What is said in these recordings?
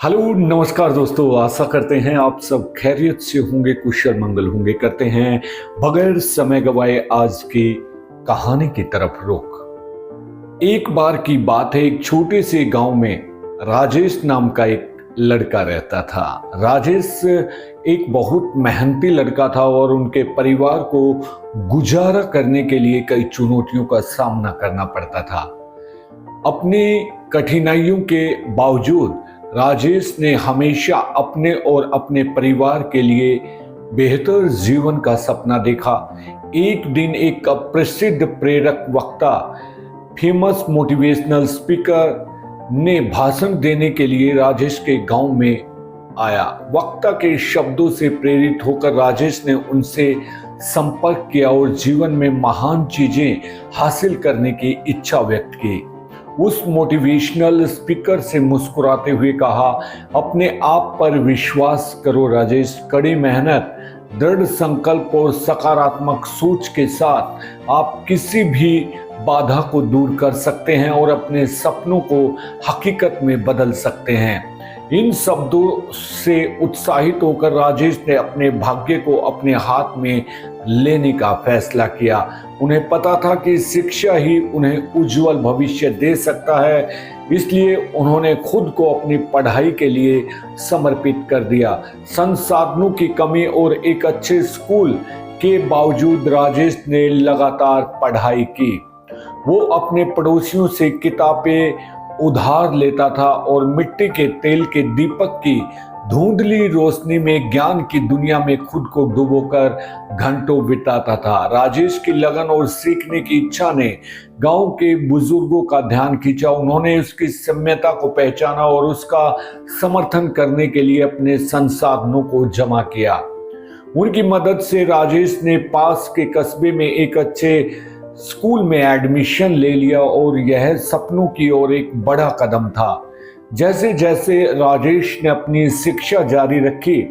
Hello नमस्कार दोस्तों, आशा करते हैं आप सब खैरियत से होंगे, कुशल मंगल होंगे। करते हैं बगैर समय गवाए आज की कहानी की तरफ रुख। एक बार की बात है, एक छोटे से गांव में राजेश नाम का एक लड़का रहता था। राजेश एक बहुत मेहनती लड़का था और उनके परिवार को गुजारा करने के लिए कई चुनौतियों का सामना करना पड़ता था। अपनी कठिनाइयों के बावजूद राजेश ने हमेशा अपने और अपने परिवार के लिए बेहतर जीवन का सपना देखा। एक दिन एक प्रसिद्ध प्रेरक वक्ता, फेमस मोटिवेशनल स्पीकर ने भाषण देने के लिए राजेश के गांव में आया। वक्ता के शब्दों से प्रेरित होकर राजेश ने उनसे संपर्क किया और जीवन में महान चीजें हासिल करने की इच्छा व्यक्त की। उस मोटिवेशनल स्पीकर से मुस्कुराते हुए कहा, अपने आप पर विश्वास करो राजेश। कड़ी मेहनत, दृढ़ संकल्प और सकारात्मक सोच के साथ आप किसी भी बाधा को दूर कर सकते हैं और अपने सपनों को हकीकत में बदल सकते हैं। इन शब्दों से उत्साहित होकर राजेश ने अपने भाग्य को अपने हाथ में लेने का फैसला किया। उन्हें पता था कि शिक्षा ही उन्हें उज्जवल भविष्य दे सकता है, इसलिए उन्होंने खुद को अपनी पढ़ाई के लिए समर्पित कर दिया। संसाधनों की कमी और एक अच्छे स्कूल के बावजूद राजेश ने लगातार पढ़ाई की। वो अपने पड़ोसियों से किताबें उधार लेता था और मिट्टी के तेल के दीपक की धुंधली रोशनी में ज्ञान की दुनिया में खुद को डुबोकर घंटों बिताता था। राजेश की लगन और सीखने की इच्छा ने गांव के बुजुर्गों का ध्यान खींचा। उन्होंने उसकी सम्यता को पहचाना और उसका समर्थन करने के लिए अपने संसाधनों को जमा किया। उनकी मदद से राजेश ने पास के कस्बे में एक अच्छे स्कूल में एडमिशन ले लिया और यह सपनों की ओर एक बड़ा कदम था। जैसे जैसे राजेश ने अपनी शिक्षा जारी रखी,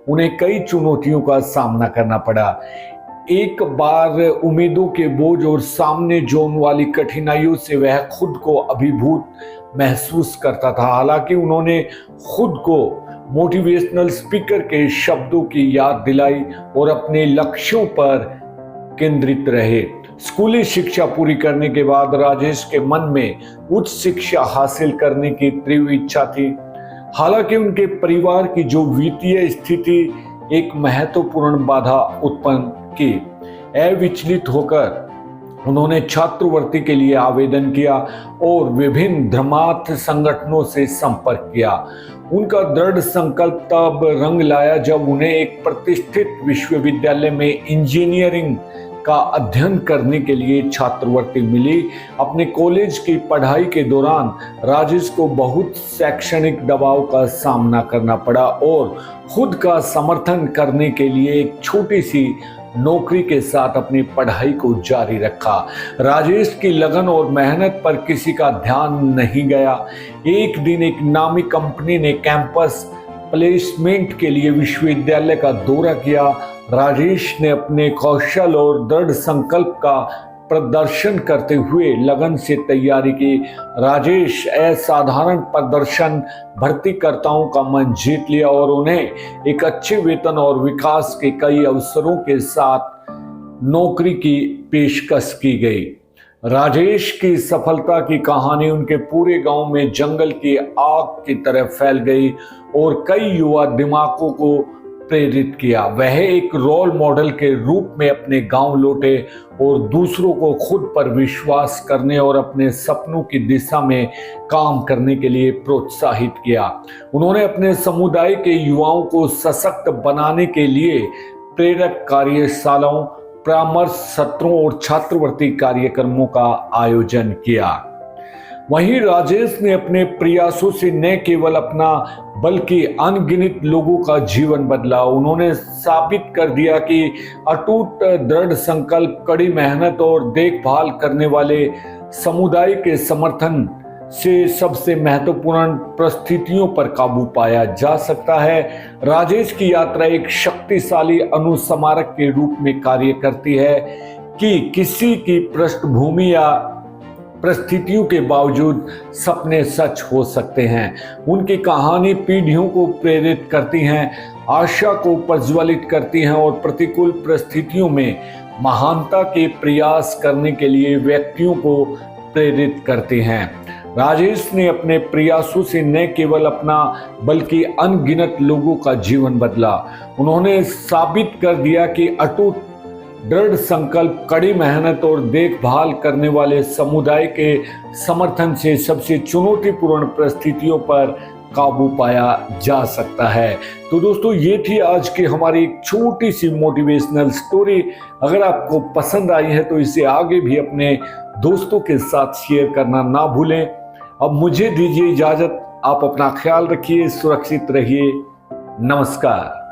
उन्हें कई चुनौतियों का सामना करना पड़ा। एक बार उम्मीदों के बोझ और सामने जोन वाली कठिनाइयों से वह खुद को अभिभूत महसूस करता था। हालांकि उन्होंने खुद को मोटिवेशनल स्पीकर के शब्दों की याद दिलाई और अपने लक्ष्यों पर केंद्रित रहे। स्कूली शिक्षा पूरी करने के बाद राजेश के मन में उच्च शिक्षा हासिल करने की तीव्र इच्छा थी। हालांकि उनके परिवार की जो वित्तीय स्थिति एक महत्वपूर्ण बाधा उत्पन्न की। अविचलित होकर उन्होंने छात्रवृत्ति के लिए आवेदन किया और विभिन्न धर्मार्थ संगठनों से संपर्क किया। उनका दृढ़ संकल्प तब रंग लाया जब उन्हें एक प्रतिष्ठित विश्वविद्यालय में इंजीनियरिंग का अध्ययन करने के लिए छात्रवृत्ति मिली। अपने कॉलेज की पढ़ाई के दौरान राजेश को बहुत शैक्षणिक दबाव का सामना करना पड़ा और खुद का समर्थन करने के लिए एक छोटी सी नौकरी के साथ अपनी पढ़ाई को जारी रखा। राजेश की लगन और मेहनत पर किसी का ध्यान नहीं गया। एक दिन एक नामी कंपनी ने कैंपस प्लेसमेंट के लिए विश्वविद्यालय का दौरा किया। राजेश ने अपने कौशल और दृढ़ संकल्प का प्रदर्शन करते हुए लगन से तैयारी की। राजेश असाधारण प्रदर्शन भर्तीकर्ताओं का मन जीत लिया और उन्हें एक अच्छे वेतन और विकास के कई अवसरों के साथ नौकरी की पेशकश की गई। राजेश की सफलता की कहानी उनके पूरे गांव में जंगल की आग की तरह फैल गई और कई युवा दिमागों को प्रेरित किया। वह एक रोल मॉडल के रूप में अपने गांव लौटे और दूसरों को खुद पर विश्वास करने और अपने सपनों की दिशा में काम करने के लिए प्रोत्साहित किया। उन्होंने अपने समुदाय के युवाओं को सशक्त बनाने के लिए प्रेरक कार्यशालाओं, परामर्श सत्रों और छात्रवृत्ति कार्यक्रमों का आयोजन किया। वहीं राजेश ने अपने प्रयासों से न केवल अपना बल्कि अनगिनत लोगों का जीवन बदला। उन्होंने साबित कर दिया कि अटूट दृढ़ संकल्प, कड़ी मेहनत और देखभाल करने वाले समुदाय के समर्थन से सबसे महत्वपूर्ण परिस्थितियों पर काबू पाया जा सकता है। राजेश की यात्रा एक शक्तिशाली अनुस्मारक के रूप में कार्य करती है कि किसी की पृष्ठभूमि या परिस्थितियों के बावजूद सपने सच हो सकते हैं। उनकी कहानी पीढ़ियों को प्रेरित करती हैं, आशा को प्रज्वलित करती हैं और प्रतिकूल परिस्थितियों में महानता के प्रयास करने के लिए व्यक्तियों को प्रेरित करते हैं। राजेश ने अपने प्रयासों से न केवल अपना बल्कि अनगिनत लोगों का जीवन बदला। उन्होंने साबित कर दिया कि अटूट दृढ़ संकल्प, कड़ी मेहनत और देखभाल करने वाले समुदाय के समर्थन से सबसे चुनौतीपूर्ण परिस्थितियों पर काबू पाया जा सकता है। तो दोस्तों, ये थी आज की हमारी एक छोटी सी मोटिवेशनल स्टोरी। अगर आपको पसंद आई है तो इसे आगे भी अपने दोस्तों के साथ शेयर करना ना भूलें। अब मुझे दीजिए इजाजत। आप अपना ख्याल रखिए, सुरक्षित रहिए। नमस्कार।